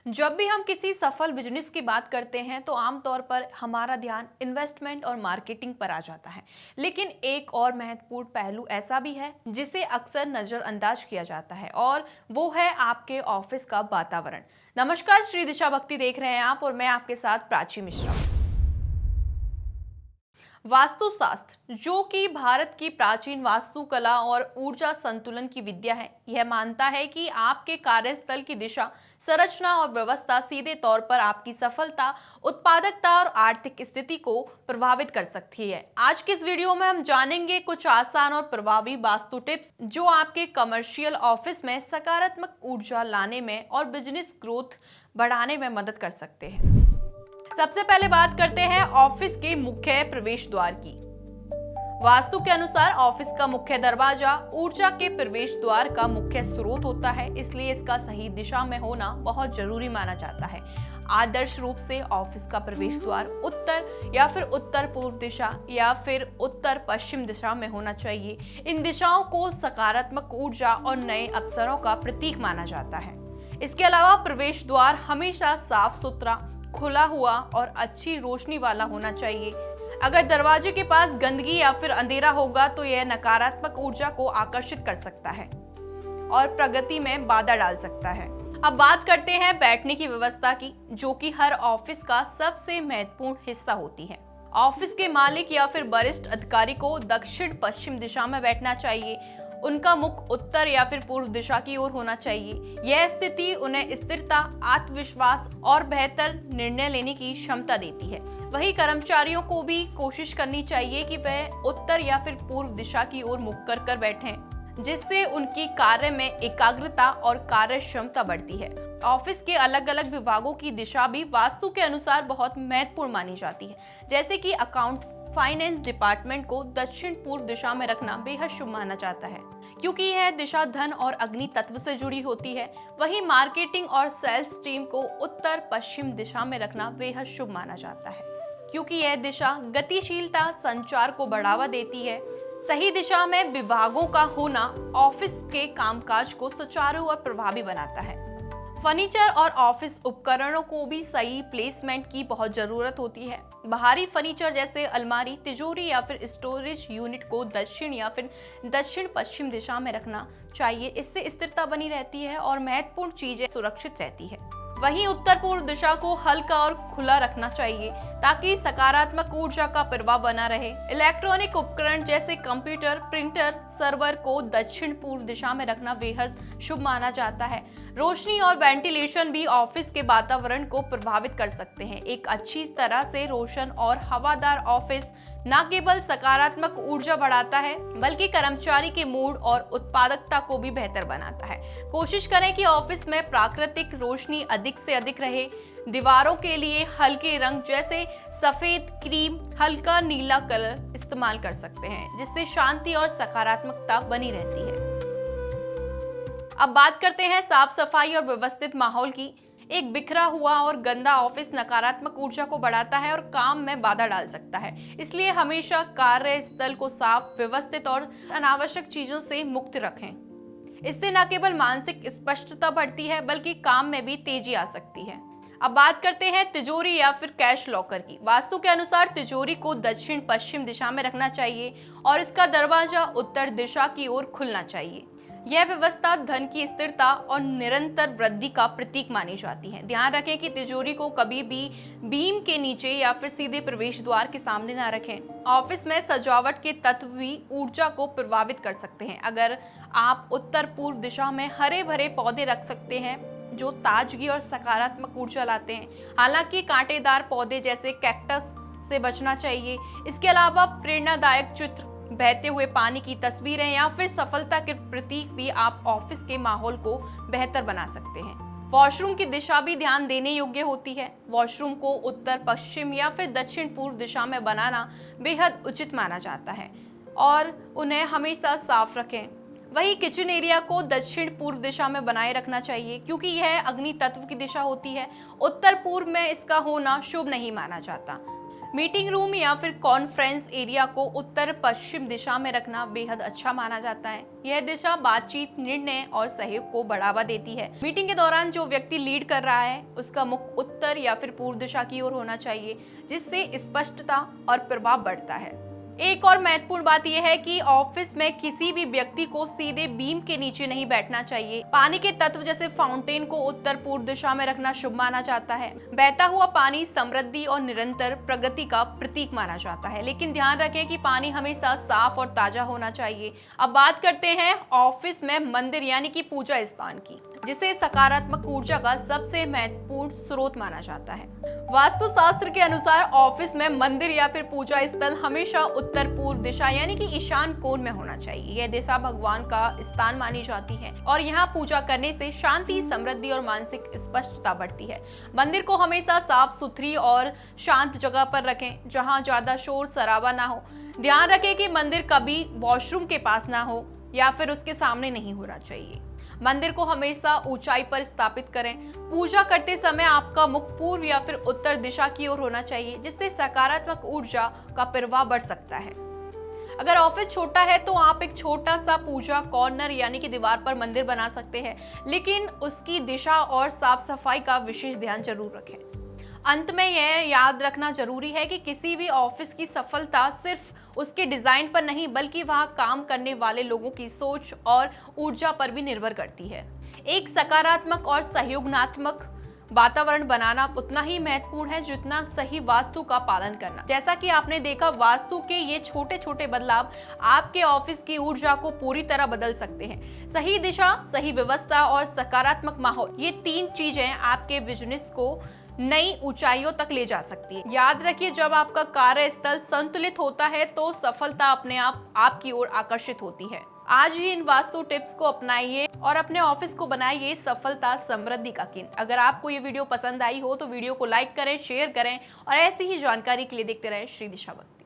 जब भी हम किसी सफल बिजनेस की बात करते हैं तो आमतौर पर हमारा ध्यान इन्वेस्टमेंट और मार्केटिंग पर आ जाता है। लेकिन एक और महत्वपूर्ण पहलू ऐसा भी है जिसे अक्सर नजरअंदाज किया जाता है और वो है आपके ऑफिस का वातावरण। नमस्कार, श्री दिशा भक्ति देख रहे हैं आप और मैं आपके साथ प्राची मिश्रा। वास्तुशास्त्र, जो कि भारत की प्राचीन वास्तुकला और ऊर्जा संतुलन की विद्या है, यह मानता है कि आपके कार्यस्थल की दिशा, संरचना और व्यवस्था सीधे तौर पर आपकी सफलता, उत्पादकता और आर्थिक स्थिति को प्रभावित कर सकती है। आज के इस वीडियो में हम जानेंगे कुछ आसान और प्रभावी वास्तु टिप्स जो आपके कमर्शियल ऑफिस में सकारात्मक ऊर्जा लाने में और बिजनेस ग्रोथ बढ़ाने में मदद कर सकते हैं। सबसे पहले बात करते हैं ऑफिस के मुख्य प्रवेश द्वार की। वास्तु के अनुसार ऑफिस का मुख्य दरवाजा ऊर्जा के प्रवेश द्वार का मुख्य स्रोत होता है, इसलिए इसका सही दिशा में होना बहुत जरूरी माना जाता है। आदर्श रूप से ऑफिस का प्रवेश द्वार उत्तर या फिर उत्तर पूर्व दिशा या फिर उत्तर पश्चिम दिशा में होना चाहिए। इन दिशाओं को सकारात्मक ऊर्जा और नए अवसरों का प्रतीक माना जाता है। इसके अलावा प्रवेश द्वार हमेशा साफ सुथरा, खुला हुआ और अच्छी रोशनी वाला होना चाहिए। अगर दरवाजे के पास गंदगी या फिर अंधेरा होगा तो यह नकारात्मक ऊर्जा को आकर्षित कर सकता है और प्रगति में बाधा डाल सकता है। अब बात करते हैं बैठने की व्यवस्था की, जो कि हर ऑफिस का सबसे महत्वपूर्ण हिस्सा होती है। ऑफिस के मालिक या फिर वरिष्ठ अधिकारी को दक्षिण पश्चिम दिशा में बैठना चाहिए। उनका मुख उत्तर या फिर पूर्व दिशा की ओर होना चाहिए। यह स्थिति उन्हें स्थिरता, आत्मविश्वास और बेहतर निर्णय लेने की क्षमता देती है। वहीं कर्मचारियों को भी कोशिश करनी चाहिए कि वह उत्तर या फिर पूर्व दिशा की ओर मुख कर बैठें, जिससे उनकी कार्य में एकाग्रता और कार्य क्षमता बढ़ती है। ऑफिस के अलग अलग विभागों की दिशा भी वास्तु के अनुसार बहुत महत्वपूर्ण मानी जाती है, जैसे कि अकाउंट्स, फाइनेंस डिपार्टमेंट को दक्षिण पूर्व दिशा में रखना बेहद शुभ माना जाता है, क्योंकि यह दिशा धन और अग्नि तत्व से जुड़ी होती है। वहीं मार्केटिंग और सेल्स टीम को उत्तर पश्चिम दिशा में रखना बेहद शुभ माना जाता है, क्योंकि यह दिशा गतिशीलता, संचार को बढ़ावा देती है। सही दिशा में विभागों का होना ऑफिस के कामकाज को सुचारू और प्रभावी बनाता है। फर्नीचर और ऑफिस उपकरणों को भी सही प्लेसमेंट की बहुत जरूरत होती है। बाहरी फर्नीचर जैसे अलमारी, तिजोरी या फिर स्टोरेज यूनिट को दक्षिण या फिर दक्षिण पश्चिम दिशा में रखना चाहिए। इससे स्थिरता बनी रहती है और महत्वपूर्ण चीजें सुरक्षित रहती है। वहीं उत्तर पूर्व दिशा को हल्का और खुला रखना चाहिए ताकि सकारात्मक ऊर्जा का प्रवाह बना रहे। इलेक्ट्रॉनिक उपकरण जैसे कंप्यूटर, प्रिंटर, सर्वर को दक्षिण पूर्व दिशा में रखना बेहद शुभ माना जाता है। रोशनी और वेंटिलेशन भी ऑफिस के वातावरण को प्रभावित कर सकते हैं। एक अच्छी तरह से रोशन और हवादार ऑफिस न केवल सकारात्मक ऊर्जा बढ़ाता है बल्कि कर्मचारी के मूड और उत्पादकता को भी बेहतर बनाता है। कोशिश करें कि ऑफिस में प्राकृतिक रोशनी अधिक से अधिक रहे। दीवारों के लिए हल्के रंग जैसे सफेद, क्रीम, हल्का नीला कलर इस्तेमाल कर सकते हैं, जिससे शांति और सकारात्मकता बनी रहती है। अब बात करते हैं साफ सफाई और व्यवस्थित माहौल की। एक बिखरा हुआ और गंदा ऑफिस नकारात्मक ऊर्जा को बढ़ाता है और काम में बाधा डाल सकता है। इसलिए हमेशा कार्यस्थल को साफ, व्यवस्थित और अनावश्यक चीजों से मुक्त रखें। इससे न केवल मानसिक स्पष्टता बढ़ती है बल्कि काम में भी तेजी आ सकती है। अब बात करते हैं तिजोरी या फिर कैश लॉकर की। वास्तु के अनुसार तिजोरी को दक्षिण पश्चिम दिशा में रखना चाहिए और इसका दरवाजा उत्तर दिशा की ओर खुलना चाहिए। यह व्यवस्था धन की स्थिरता और निरंतर वृद्धि का प्रतीक मानी जाती है। ध्यान रखें कि तिजोरी को कभी भी बीम के नीचे या फिर सीधे प्रवेश द्वार के सामने ना रखें। ऑफिस में सजावट के तत्व भी ऊर्जा को प्रभावित कर सकते हैं। अगर आप उत्तर पूर्व दिशा में हरे भरे पौधे रख सकते हैं जो ताजगी और सकारात्मक ऊर्जा लाते हैं। हालांकि कांटेदार पौधे जैसे कैक्टस से बचना चाहिए। इसके अलावा प्रेरणादायक चित्र, बहते हुए पानी की तस्वीरें या फिर सफलता के प्रतीक भी आप ऑफिस के माहौल को बेहतर बना सकते हैं। वॉशरूम की दिशा भी ध्यान देने योग्य होती है। वॉशरूम को उत्तर पश्चिम या फिर दक्षिण पूर्व दिशा में बनाना बेहद उचित माना जाता है और उन्हें हमेशा साफ रखें। वहीं किचन एरिया को दक्षिण पूर्व दिशा में बनाए रखना चाहिए, क्योंकि यह अग्नि तत्व की दिशा होती है। उत्तर पूर्व में इसका होना शुभ नहीं माना जाता। मीटिंग रूम या फिर कॉन्फ्रेंस एरिया को उत्तर पश्चिम दिशा में रखना बेहद अच्छा माना जाता है। यह दिशा बातचीत, निर्णय और सहयोग को बढ़ावा देती है। मीटिंग के दौरान जो व्यक्ति लीड कर रहा है उसका मुख उत्तर या फिर पूर्व दिशा की ओर होना चाहिए, जिससे स्पष्टता और प्रभाव बढ़ता है। एक और महत्वपूर्ण बात यह है कि ऑफिस में किसी भी व्यक्ति को सीधे बीम के नीचे नहीं बैठना चाहिए। पानी के तत्व जैसे फाउंटेन को उत्तर पूर्व दिशा में रखना शुभ माना जाता है। बहता हुआ पानी समृद्धि और निरंतर प्रगति का प्रतीक माना जाता है, लेकिन ध्यान रखें कि पानी हमेशा साफ और ताजा होना चाहिए। अब बात करते हैं ऑफिस में मंदिर यानी कि पूजा स्थान की, जिसे सकारात्मक ऊर्जा का सबसे महत्वपूर्ण स्रोत माना जाता है। वास्तुशास्त्र के अनुसार ऑफिस में मंदिर या फिर पूजा स्थल हमेशा उत्तर पूर्व दिशा यानी कि ईशान कोण में होना चाहिए। यह दिशा भगवान का स्थान मानी जाती है और यहाँ पूजा करने से शांति, समृद्धि और मानसिक स्पष्टता बढ़ती है। मंदिर को हमेशा साफ सुथरी और शांत जगह पर रखें, जहाँ ज्यादा शोर शराबा ना हो। ध्यान रखें कि मंदिर कभी वॉशरूम के पास ना हो या फिर उसके सामने नहीं होना चाहिए। मंदिर को हमेशा ऊंचाई पर स्थापित करें। पूजा करते समय आपका मुख पूर्व या फिर उत्तर दिशा की ओर होना चाहिए, जिससे सकारात्मक ऊर्जा का प्रवाह बढ़ सकता है। अगर ऑफिस छोटा है तो आप एक छोटा सा पूजा कॉर्नर यानी कि दीवार पर मंदिर बना सकते हैं, लेकिन उसकी दिशा और साफ सफाई का विशेष ध्यान जरूर रखें। अंत में यह याद रखना जरूरी है कि किसी भी ऑफिस की सफलता सिर्फ उसके डिजाइन पर नहीं, बल्कि वहां काम करने वाले लोगों की सोच और ऊर्जा पर भी निर्भर करती है। एक सकारात्मक और सहयोगात्मक वातावरण बनाना उतना ही महत्वपूर्ण है जितना सही वास्तु का पालन करना। जैसा कि आपने देखा, वास्तु के ये छोटे छोटे बदलाव आपके ऑफिस की ऊर्जा को पूरी तरह बदल सकते हैं। सही दिशा, सही व्यवस्था और सकारात्मक माहौल, ये 3 चीजें आपके बिजनेस को नई ऊंचाइयों तक ले जा सकती है। याद रखिए, जब आपका कार्यस्थल संतुलित होता है तो सफलता अपने आप आपकी ओर आकर्षित होती है। आज ही इन वास्तु टिप्स को अपनाइए और अपने ऑफिस को बनाइए सफलता, समृद्धि का केंद्र। अगर आपको ये वीडियो पसंद आई हो तो वीडियो को लाइक करें, शेयर करें और ऐसी ही जानकारी के लिए देखते रहें श्री दिशा भक्ति।